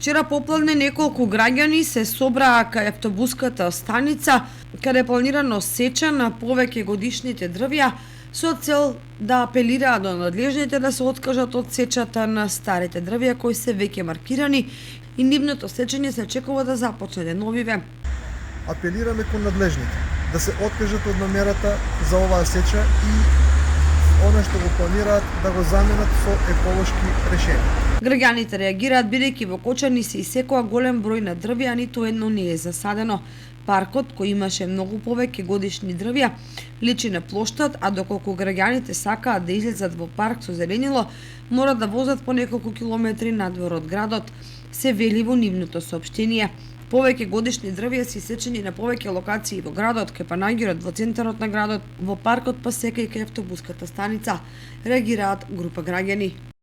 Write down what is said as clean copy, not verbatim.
Вчера попладне неколку граѓани се собраа кај автобуската станица, каде е планирано сеча на повеќе годишните дрвја со цел да апелираат до надлежните да се откажат од сечата на старите дрвја кои се веќе маркирани и нивното сечење се очекува да започне деновиве. Апелираме кон надлежните да се откажат од намерата за оваа сеча и она што го планираат да го заменат со еколошки решенија. Граѓаните реагираат бидејќи во Кочани се исекоа голем број на дрвја, а ниту едно не е засадено. Паркот, кој имаше многу повеќе годишни дрвја, личи на плоштад, а доколку граѓаните сакаат да излезат во парк со зеленило, мора да возат по неколку километри надвор од градот, се вели во нивното соопштение. Повеќе годишни дрвја се исечени на повеќе локации во градот, кај Панагирот, во центарот на градот, во паркот па секај кај автобуската станица, реагираат група граѓани.